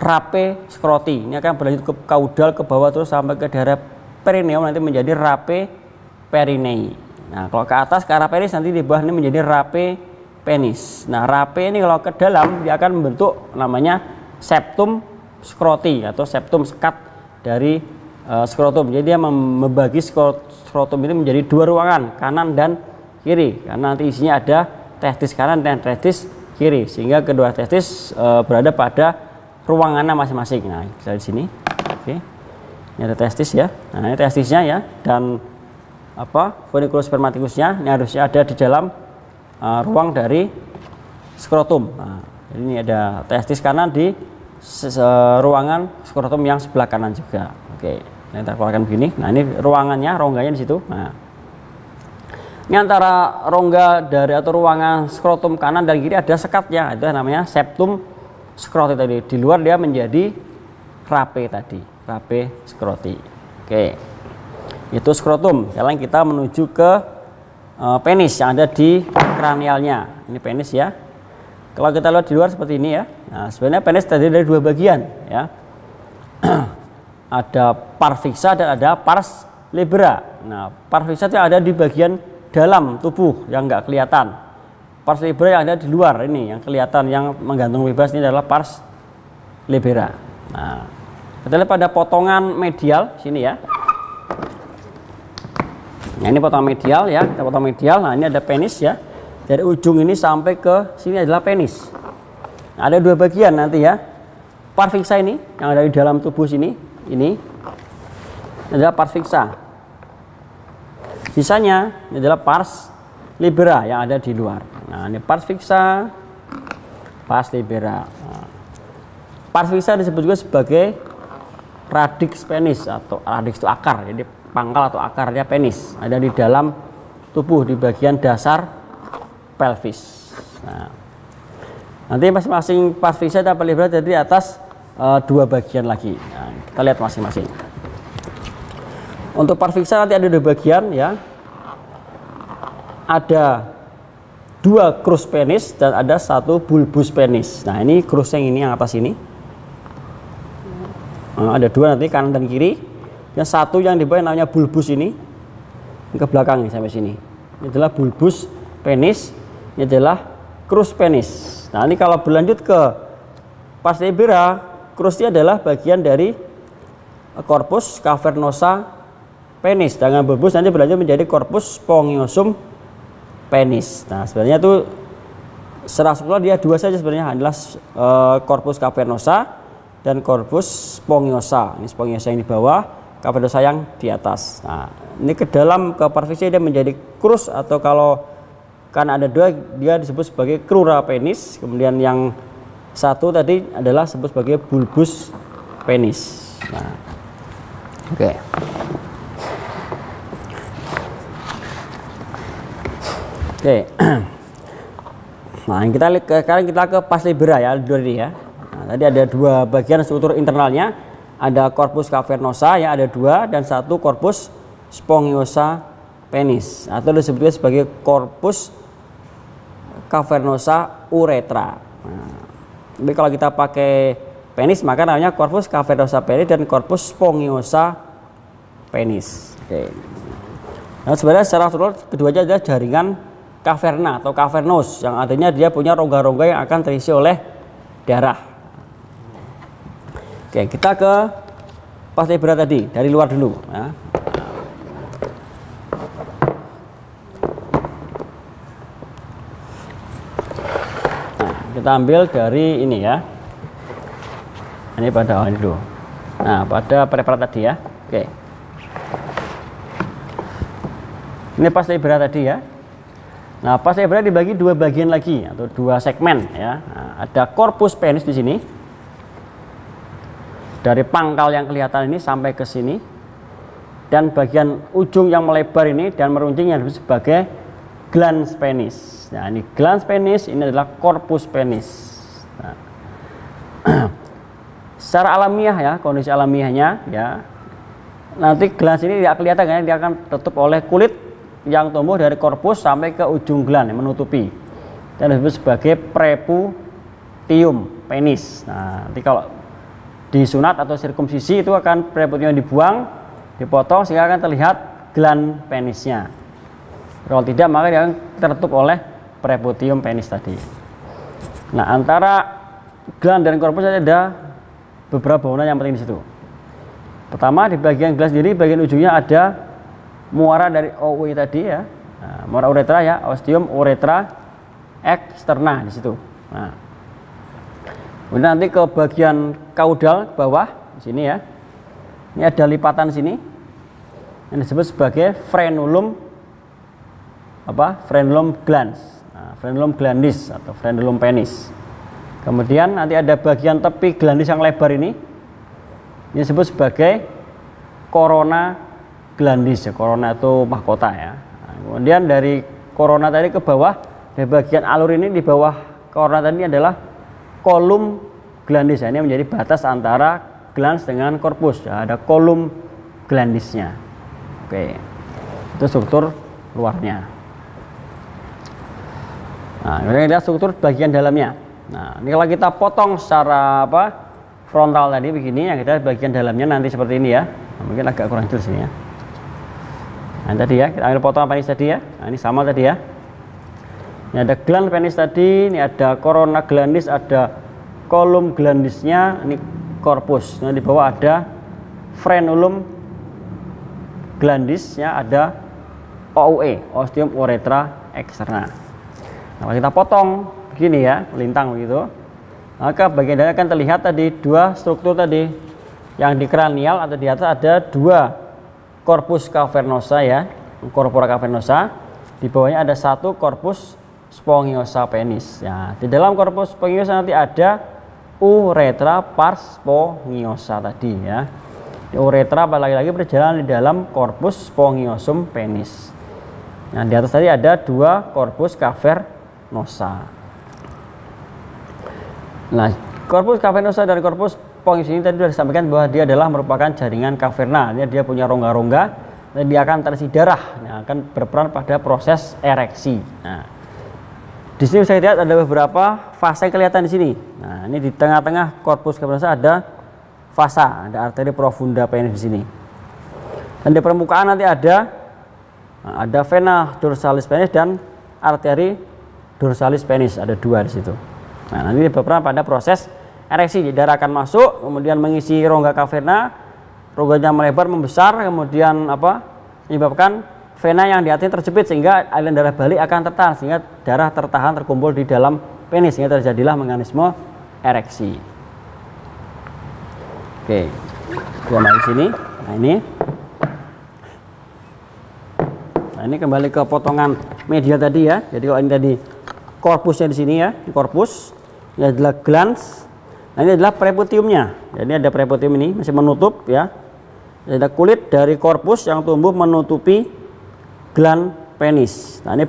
rape skroti. Ini akan berlanjut ke kaudal ke bawah terus sampai ke daerah perineum, nanti menjadi rape perinei. Nah, kalau ke atas ke arah penis, nanti di bawah ini menjadi rape penis. Nah, rape ini kalau ke dalam dia akan membentuk namanya septum skroti atau septum sekat dari skrotum. Jadi dia membagi skrotum ini menjadi dua ruangan, kanan dan kiri, karena nanti isinya ada testis kanan dan testis kiri, sehingga kedua testis berada pada ruangannya masing-masing. Nah, kita di sini. Oke. Ini ada testis ya. Nah, ini testisnya ya, dan funiculus spermaticusnya ini harusnya ada di dalam ruang dari skrotum. Nah, ini ada testis kanan di ruangan skrotum yang sebelah kanan juga. Oke, ini kita keluarkan begini. Nah, ini ruangannya, rongganya di situ. Nah, ini antara rongga dari atau ruangan skrotum kanan dan kiri ada sekatnya, itu namanya septum skroti tadi. Di luar dia menjadi rape tadi, rape skroti. Oke, itu skrotum. Sekarang kita menuju ke penis yang ada di kranialnya. Ini penis ya. Kalau kita lihat di luar seperti ini ya. Nah, sebenarnya penis terdiri dari dua bagian ya. Ada pars fixa dan ada pars libera. Nah, pars fixa itu ada di bagian dalam tubuh yang enggak kelihatan. Pars libera yang ada di luar ini yang kelihatan, yang menggantung bebas, ini adalah pars libera. Nah, kita lihat pada potongan medial sini ya. Nah, ini potongan medial ya, kita potong medial. Nah, ini ada penis ya. Dari ujung ini sampai ke sini adalah penis. Nah, ada dua bagian nanti ya. Pars fixa ini yang ada di dalam tubuh sini, ini adalah pars fixa. Sisanya ini adalah pars libera yang ada di luar. Nah, ini pars fixa, pars libera. Nah, pars fixa disebut juga sebagai radix penis, atau radix itu akar, jadi pangkal atau akarnya penis, ada di dalam tubuh di bagian dasar pelvis. Nah, nanti masing-masing pars fixa dan pars libera jadi di atas dua bagian lagi. Nah, kita lihat masing-masing. Untuk pars fixa nanti ada dua bagian ya. Ada dua crus penis dan ada satu bulbus penis. Nah, ini crus yang ini yang atas ini. Nah, ada dua nanti kanan dan kiri. Yang satu yang di bawah namanya bulbus ini ke belakang nih sampai sini. Ini adalah bulbus penis. Ini adalah crus penis. Nah, ini kalau berlanjut ke pars libera, crusnya adalah bagian dari corpus cavernosa penis. Dengan bulbus nanti berlanjut menjadi corpus spongiosum penis. Nah, sebenarnya itu secara struktural dia dua saja sebenarnya, adalah corpus cavernosa dan corpus spongiosa. Ini spongiosa yang di bawah, cavernosa yang di atas. Nah, ini ke dalam ke pars fixa dia menjadi crus, atau kalau karena ada dua dia disebut sebagai crura penis. Kemudian yang satu tadi adalah disebut sebagai bulbus penis. Nah, oke. Oke. Nah, sekarang kita ke pars libera ya, dua ini ya. Nah, tadi ada dua bagian struktur internalnya, ada corpus cavernosa yang ada dua, dan satu corpus spongiosa penis, atau disebutnya sebagai corpus cavernosa uretra. Nah, tapi kalau kita pakai penis, maka namanya corpus cavernosa penis dan corpus spongiosa penis. Oke. Nah, sebenarnya secara struktur keduanya adalah jaringan caverna atau cavernous, yang artinya dia punya rongga-rongga yang akan terisi oleh darah. Oke, kita ke pars libra tadi dari luar dulu. Ya. Nah, kita ambil dari ini ya. Ini pada ini dulu. Nah, pada preparat tadi ya. Oke. Ini pars libra tadi ya. Nah, pars libra dibagi dua bagian lagi atau dua segmen ya. Nah, ada corpus penis di sini. Dari pangkal yang kelihatan ini sampai ke sini. Dan bagian ujung yang melebar ini dan meruncing yang disebut sebagai glans penis. Nah, ini glans penis, ini adalah corpus penis. Nah, secara alamiah ya, kondisi alamiahnya ya. Nanti glans ini tidak kelihatan karena dia akan tertutup oleh kulit yang tumbuh dari korpus sampai ke ujung gland yang menutupi dan disebut sebagai preputium penis. Nah, nanti kalau disunat atau sirkumsisi itu akan preputium dibuang, dipotong sehingga akan terlihat gland penisnya. Kalau tidak maka dia akan tertutup oleh preputium penis tadi. Nah, antara gland dan korpus ada beberapa bangunan yang penting di situ. Pertama, di bagian gland sendiri, bagian ujungnya ada muara dari OUI tadi ya, nah, muara uretra ya, ostium uretra externa di situ. Nah, kemudian nanti ke bagian kaudal ke bawah di sini ya, ini ada lipatan sini yang disebut sebagai frenulum frenulum glans, nah, frenulum glandis atau frenulum penis. Kemudian nanti ada bagian tepi glandis yang lebar ini disebut sebagai corona glandis ya, corona itu mahkota ya. Nah, kemudian dari corona tadi ke bawah, dari bagian alur ini di bawah corona tadi adalah kolum glandis ya. Ini menjadi batas antara glans dengan korpus ya, ada kolum glandisnya. Oke, itu struktur luarnya. Nah, kemudian kita struktur bagian dalamnya. Nah, ini kalau kita potong secara frontal tadi begini, yang kita bagian dalamnya nanti seperti ini ya. Nah, mungkin agak kurang jelas ini ya. Nah, tadi ya, kita ambil potongan penis tadi ya. Nah, ini sama tadi ya. Ini ada gland penis tadi, ini ada corona glandis, ada kolum glandisnya, ini korpus. Nah, di bawah ada frenulum glandisnya, ada OUE, ostium uretra externa. Nah, kalau kita potong begini ya, melintang begitu, maka bagian dalamnya akan terlihat tadi dua struktur tadi. Yang di kranial atau di atas ada dua corpus cavernosa ya, corpora cavernosa. Di bawahnya ada satu corpus spongiosa penis. Ya, di dalam corpus spongiosa nanti ada uretra pars spongiosa tadi ya. Di uretra lagi-lagi berjalan di dalam corpus spongiosum penis. Nah, di atas tadi ada dua corpus cavernosa. Nah, corpus cavernosa dan corpus spongiosum ini tadi sudah disampaikan bahwa dia adalah merupakan jaringan caverna. Dia punya rongga-rongga dan dia akan terisi darah, yang akan berperan pada proses ereksi. Nah, di sini bisa lihat ada beberapa fasa yang kelihatan di sini. Nah, ini di tengah-tengah corpus cavernosa ada fasa, ada arteri profunda penis di sini. Dan di permukaan nanti ada vena dorsalis penis dan arteri dorsalis penis, ada dua di situ. Nah, nanti berperan pada proses ereksi, darah akan masuk, kemudian mengisi rongga caverna, rongganya melebar membesar, kemudian menyebabkan vena yang di atasnya terjepit sehingga aliran darah balik akan tertahan, sehingga darah tertahan terkumpul di dalam penis sehingga terjadilah mekanisme ereksi. Oke, kita di sini. Nah, ini kembali ke potongan media tadi ya. Jadi kalau ini tadi korpusnya di sini ya, di korpus ini adalah glans. Nah, ini adalah preputiumnya. Jadi ada preputium ini masih menutup ya. Ada kulit dari korpus yang tumbuh menutupi gland penis. Nah, ini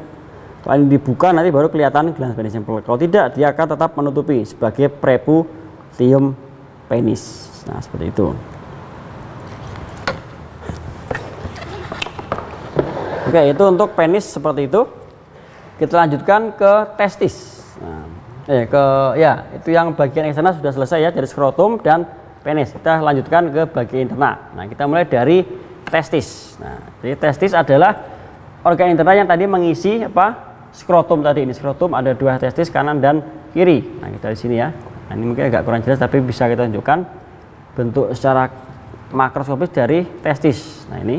kalau ini dibuka nanti baru kelihatan gland penis. Kalau tidak, dia akan tetap menutupi sebagai preputium penis. Nah, seperti itu. Oke, itu untuk penis seperti itu. Kita lanjutkan ke testis. Nah, Itu yang bagian eksternal sudah selesai ya, dari skrotum dan penis. Kita lanjutkan ke bagian internal. Nah, kita mulai dari testis. Nah, jadi testis adalah organ internal yang tadi mengisi skrotum tadi. Ini skrotum, ada dua testis kanan dan kiri. Nah, kita di sini ya. Nah, ini mungkin agak kurang jelas tapi bisa kita tunjukkan bentuk secara makroskopis dari testis. Nah, ini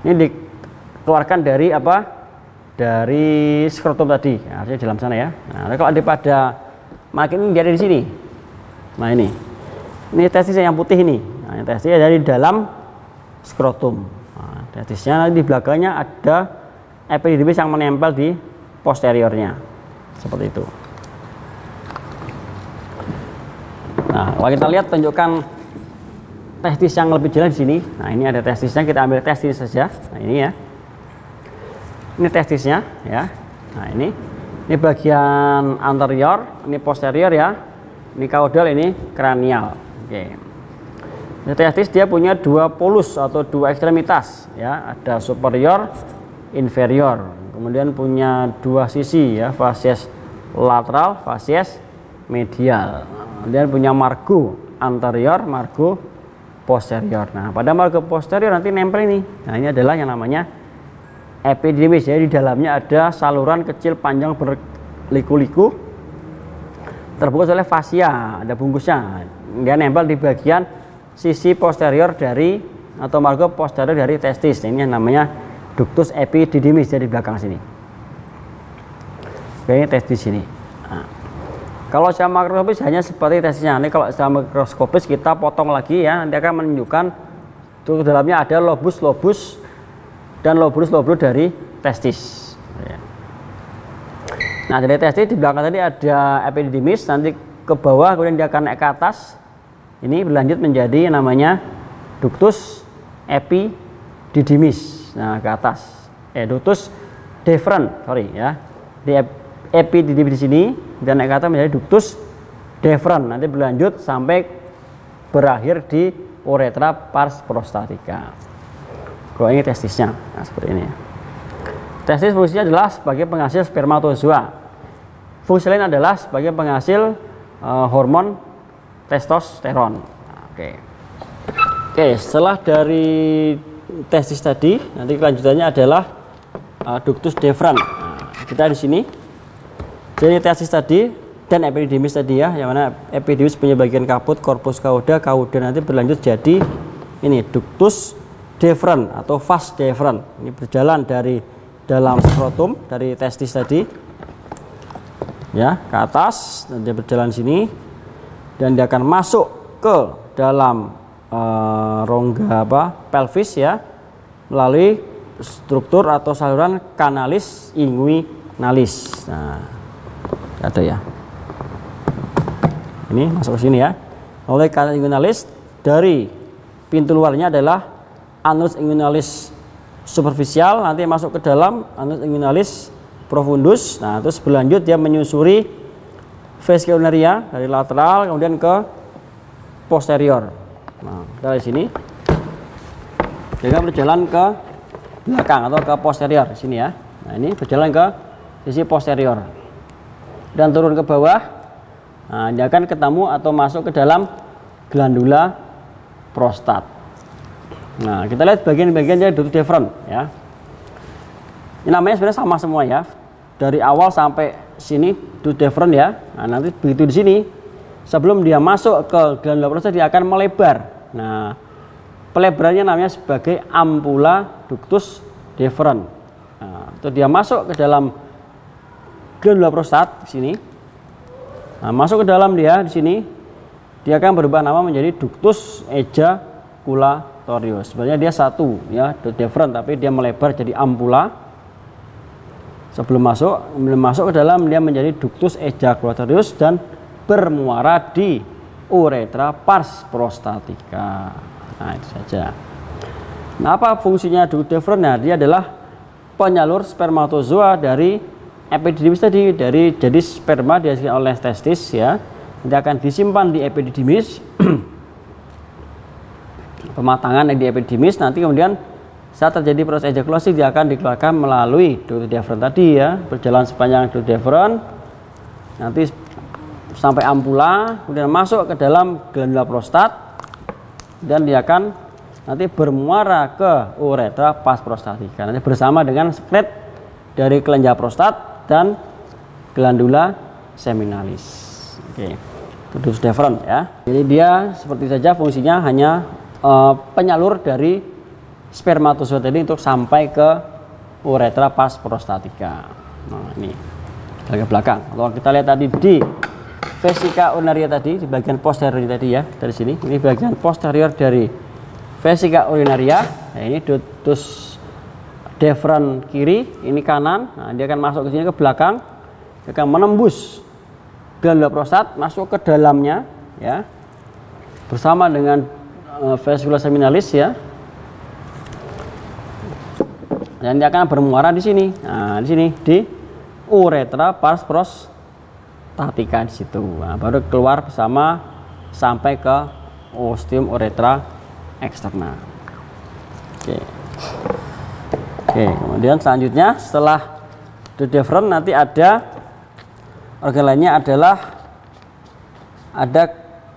dikeluarkan dari dari skrotum tadi, artinya di dalam sana ya. Nah, kalau ada pada makin ini dia ada di sini. Nah, ini testisnya yang putih ini. Nah, testisnya ada di dalam skrotum. Nah, testisnya nanti di belakangnya ada epididymis yang menempel di posteriornya, seperti itu. Nah, kalau kita lihat tunjukkan testis yang lebih jelas di sini. Nah, ini ada testisnya, kita ambil testis saja. Nah, ini ya. Ini testisnya ya. Nah, ini bagian anterior, ini posterior ya. Ini kaudal, ini kranial. Oke. Ini testis dia punya dua polus atau dua ekstremitas ya. Ada superior, inferior. Kemudian punya dua sisi ya, facies lateral, facies medial. Kemudian punya margo anterior, margo posterior. Nah, pada margo posterior nanti nempel ini. Nah, ini adalah yang namanya epididymis. Jadi di dalamnya ada saluran kecil panjang berliku-liku terbungkus oleh fascia, ada bungkusnya. Dia nempel di bagian sisi posterior dari atau margo posterior dari testis. Ini yang namanya ductus epididymis, dari belakang sini. Oke, ini testis sini. Nah, kalau secara makroskopis hanya seperti testisnya. Ini kalau secara mikroskopis kita potong lagi ya, nanti akan menunjukkan di dalamnya ada lobus dan lobulus dari testis. Nah, dari testis di belakang tadi ada epididymis, nanti ke bawah kemudian dia akan naik ke atas. Ini berlanjut menjadi namanya ductus epididymis. Nah, ke atas. Ductus deferens, ya. Di epididymis di sini dan naik ke atas menjadi ductus deferens. Nanti berlanjut sampai berakhir di uretra pars prostatica. Kalau ini testisnya, nah seperti ini. Testis fungsinya adalah sebagai penghasil spermatozoa. Fungsi lain adalah sebagai penghasil hormon testosteron. Oke, setelah dari testis tadi, nanti kelanjutannya adalah ductus deferens. Nah, kita di sini. Jadi testis tadi dan epididymis tadi ya, yang mana epididymis punya bagian kaput, corpus cauda, nanti berlanjut jadi ini ductus deferens atau vas deferens. Ini berjalan dari dalam skrotum dari testis tadi ya ke atas, dan dia berjalan sini dan dia akan masuk ke dalam rongga pelvis ya, melalui struktur atau saluran kanalis inguinalis. Nah, ada ya. Ini masuk ke sini ya. Oleh kanalis inguinalis, dari pintu luarnya adalah anus inguinalis superficial, nanti masuk ke dalam anus inguinalis profundus. Nah, terus berlanjut dia menyusuri vas urinaria dari lateral kemudian ke posterior. Nah, dari sini dia berjalan ke belakang atau ke posterior di sini ya. Nah, ini berjalan ke sisi posterior dan turun ke bawah. Nah, dia akan ketemu atau masuk ke dalam glandula prostat. Nah, kita lihat bagian-bagian dari ductus deferens ya. Ini namanya sebenarnya sama semua ya. Dari awal sampai sini ductus deferens ya. Nah, nanti begitu di sini sebelum dia masuk ke glandula prostat dia akan melebar. Nah, pelebarannya namanya sebagai ampula ductus deferens. Nah, itu dia masuk ke dalam glandula prostat di sini. Nah, masuk ke dalam dia di sini dia akan berubah nama menjadi ductus ejaculatorius. Sebenarnya dia satu ya, ductus deferens, tapi dia melebar jadi ampula. Sebelum masuk ke dalam dia menjadi ductus ejaculatorius dan bermuara di uretra pars prostatica. Nah, itu saja. Nah, apa fungsinya ductus deferens? Nah, dia adalah penyalur spermatozoa dari epididymis tadi, jadi sperma dihasilkan oleh testis ya. Nanti akan disimpan di epididymis. Pematangan di epididymis, nanti kemudian saat terjadi proses ejakulasi dia akan dikeluarkan melalui ductus deferens tadi ya, berjalan sepanjang ductus deferens, nanti sampai ampula, kemudian masuk ke dalam glandula prostat, dan dia akan nanti bermuara ke uretra pas prostatika, nanti bersama dengan sekret dari kelenjar prostat dan glandula seminalis. Oke, itu different ya. Jadi dia seperti saja fungsinya hanya penyalur dari spermatozoa tadi untuk sampai ke uretra pas prostatika. Nah, ini bagian belakang. Kalau kita lihat tadi di vesika urinaria tadi, di bagian posterior tadi ya, dari sini. Ini bagian posterior dari vesika urinaria. Nah, ini ductus deferens kiri, ini kanan. Nah, dia akan masuk ke sini ke belakang, dia akan menembus glandula prostat, masuk ke dalamnya ya, bersama dengan vesicula seminalis ya. Dan dia akan bermuara di sini. Nah, di sini di uretra pars prostatika di situ. Nah, baru keluar bersama sampai ke ostium uretra eksterna. Oke. Oke, kemudian selanjutnya setelah deferens nanti ada organ lainnya adalah ada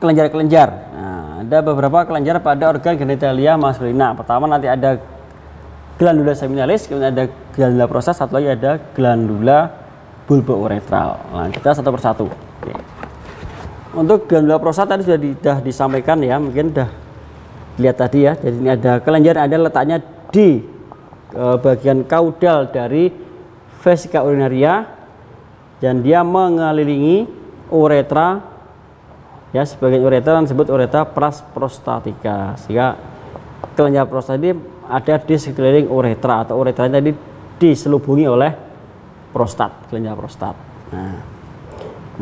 kelenjar-kelenjar. Nah, ada beberapa kelenjar pada organ genitalia maskulina. Pertama nanti ada glandula seminalis, kemudian ada glandula prostat, satu lagi ada glandula bulbouretral. Nah, kita satu persatu. Oke. Untuk glandula prostat tadi sudah disampaikan ya, mungkin sudah lihat tadi ya. Jadi ini ada kelenjar, ada letaknya di bagian kaudal dari vesika urinaria, dan dia mengelilingi uretra ya, sebagai uretra disebut uretra pras prostatika, sehingga kelenjar prostat ini ada di sekeliling uretra, atau uretra tadi diselubungi oleh prostat, kelenjar prostat. Nah,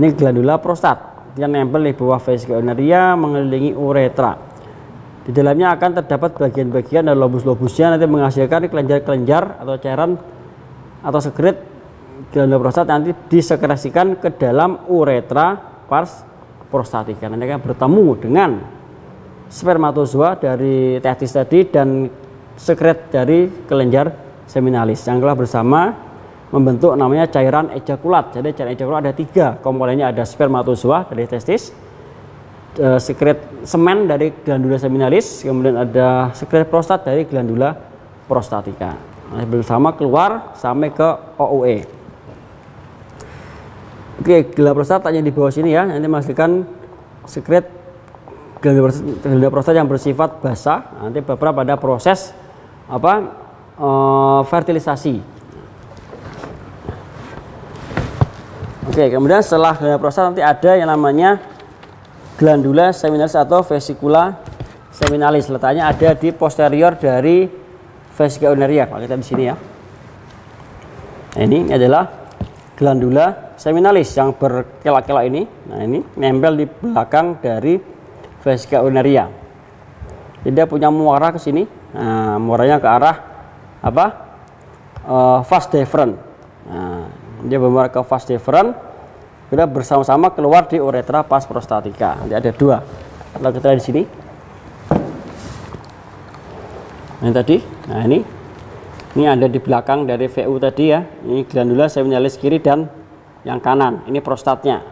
ini glandula prostat yang nempel di bawah vesika urinaria mengelilingi uretra. Di dalamnya akan terdapat bagian-bagian dan lobus-lobusnya nanti menghasilkan kelenjar-kelenjar atau cairan atau sekret glandula prostat, nanti disekresikan ke dalam uretra pars prostatika. Nanti akan bertemu dengan spermatozoa dari testis tadi dan sekret dari kelenjar seminalis yang telah bersama membentuk namanya cairan ejakulat. Jadi cairan ejakulat ada 3 komponennya, ada spermatozoa dari testis, sekret semen dari glandula seminalis, kemudian ada sekret prostat dari glandula prostatika. Nah, bersama keluar sampai ke OUE. Oke, glandula prostat hanya di bawah sini ya, nanti menghasilkan sekret glandula prostat yang bersifat basah, nanti beberapa pada proses fertilisasi. Oke, kemudian setelah glandula prostat nanti ada yang namanya glandula seminalis atau vesicula seminalis. Letaknya ada di posterior dari vesika urinaria. Kalau kita di sini ya. Nah, ini adalah glandula seminalis yang berkelak-kelak ini. Nah, ini nempel di belakang dari vesika urinaria. Jadi dia punya muara ke sini. Nah, muaranya ke arah vas deferens. Nah, dia bermuara ke vas deferens. Kita bersama-sama keluar di uretra pas prostatika. Nanti ada 2. Kalau kita lihat di sini. Ini tadi. Nah, ini ada di belakang dari VU tadi ya. Ini glandula seminalis kiri dan yang kanan. Ini prostatnya.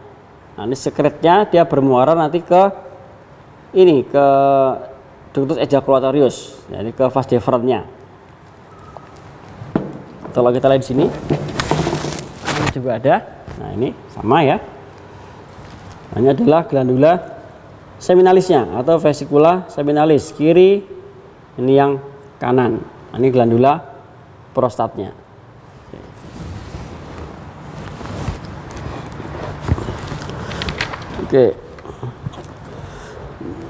Nah, ini sekretnya dia bermuara nanti ke ini, ke ductus ejaculatorius. Jadi ke vas deferensnya. Kalau kita lihat di sini. Ini juga ada. Nah, ini sama ya. Ini adalah glandula seminalisnya atau vesicula seminalis kiri, ini yang kanan. Nah, ini glandula prostatnya. Oke.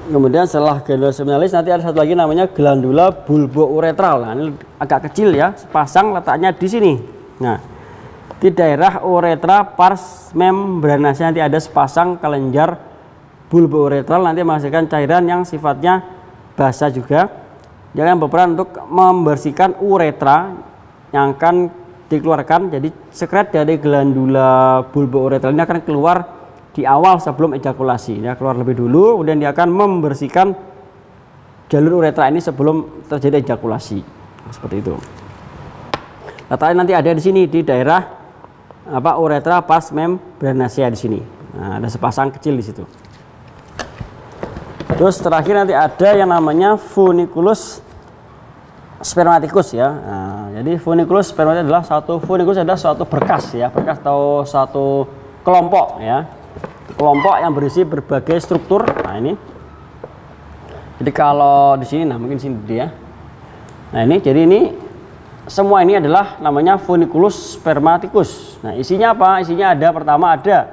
Kemudian setelah glandula seminalis nanti ada satu lagi namanya glandula bulbouretral. Nah, ini agak kecil ya, sepasang letaknya di sini. Nah, di daerah uretra pars membranasnya nanti ada sepasang kelenjar bulbouretral, nanti menghasilkan cairan yang sifatnya basah juga. Dia akan berperan untuk membersihkan uretra yang akan dikeluarkan. Jadi sekret dari glandula bulbouretral ini akan keluar di awal sebelum ejakulasi. Dia keluar lebih dulu, kemudian dia akan membersihkan jalur uretra ini sebelum terjadi ejakulasi. Seperti itu. Letaknya nanti ada di sini di daerah uretra pars membranacea di sini. Nah, ada sepasang kecil di situ. Terus terakhir nanti ada yang namanya funiculus spermaticus ya. Nah, jadi funiculus spermaticus adalah suatu berkas ya, berkas atau satu kelompok ya. Kelompok yang berisi berbagai struktur. Nah, ini. Jadi kalau di sini, nah mungkin sini dia. Nah, ini jadi ini semua ini adalah namanya funiculus spermaticus. Nah, isinya apa? Isinya ada pertama ada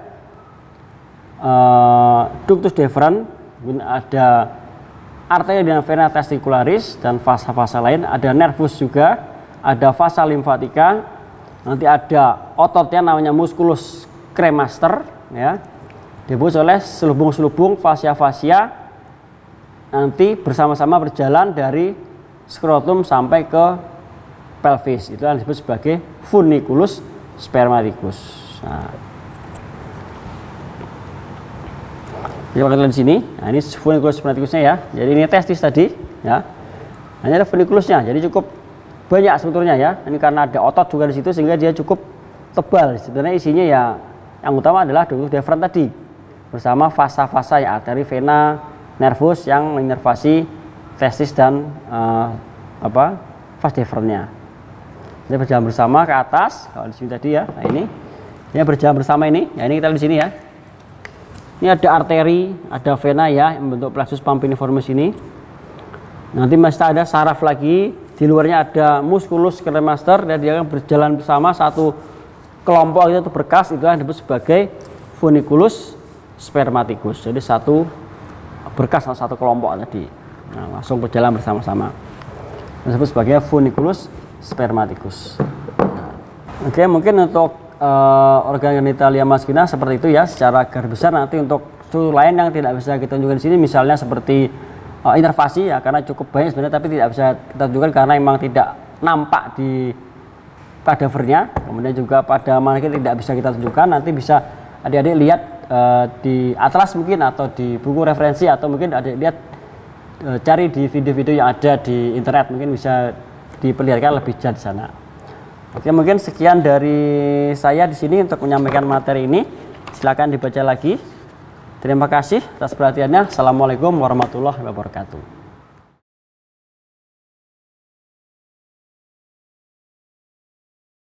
ductus deferens, ada arteria dan vena testicularis dan fasa-fasa lain, ada nervus juga, ada vasa limfatika, nanti ada ototnya namanya musculus cremaster ya, dibuat oleh selubung-selubung fascia-fascia, nanti bersama-sama berjalan dari skrotum sampai ke pelvis, itu yang disebut sebagai funiculus spermaticus. Nah, jadi kalau di sini, nah ini funiculus spermaticusnya ya. Jadi ini testis tadi, ya. Hanya ada funiculusnya, jadi cukup banyak sebetulnya ya. Ini karena ada otot juga di situ sehingga dia cukup tebal. Sebenarnya isinya ya, yang utama adalah ductus deferens tadi, bersama fasa-fasa ya, arteri, vena, nervus yang menginervasi testis dan vas deferensnya. Ini berjalan bersama ke atas, kalau di sini tadi ya. Nah ini berjalan bersama ini. Ya ini kita lihat di sini ya. Ini ada arteri, ada vena ya, yang membentuk plexus pampiniformis ini. Nanti masih ada saraf lagi, di luarnya ada musculus cremaster, dan dia akan berjalan bersama satu kelompok itu berkas, itu yang disebut sebagai funiculus spermaticus. Jadi satu berkas atau satu kelompok tadi, nah, langsung berjalan bersama-sama. Disebut sebagai funiculus spermaticus. Oke, mungkin untuk organ genitalia maskina seperti itu ya secara garis besar. Nanti untuk struktur lain yang tidak bisa kita tunjukkan di sini, misalnya seperti inervasi ya, karena cukup banyak sebenarnya tapi tidak bisa kita tunjukkan karena memang tidak nampak di kadavernya. Kemudian juga pada mannequin tidak bisa kita tunjukkan. Nanti bisa adik-adik lihat di atlas mungkin, atau di buku referensi, atau mungkin adik lihat cari di video-video yang ada di internet, mungkin bisa diperlihatkan lebih jelas di sana. Oke, mungkin sekian dari saya di sini untuk menyampaikan materi ini. Silakan dibaca lagi. Terima kasih atas perhatiannya. Assalamualaikum warahmatullahi wabarakatuh.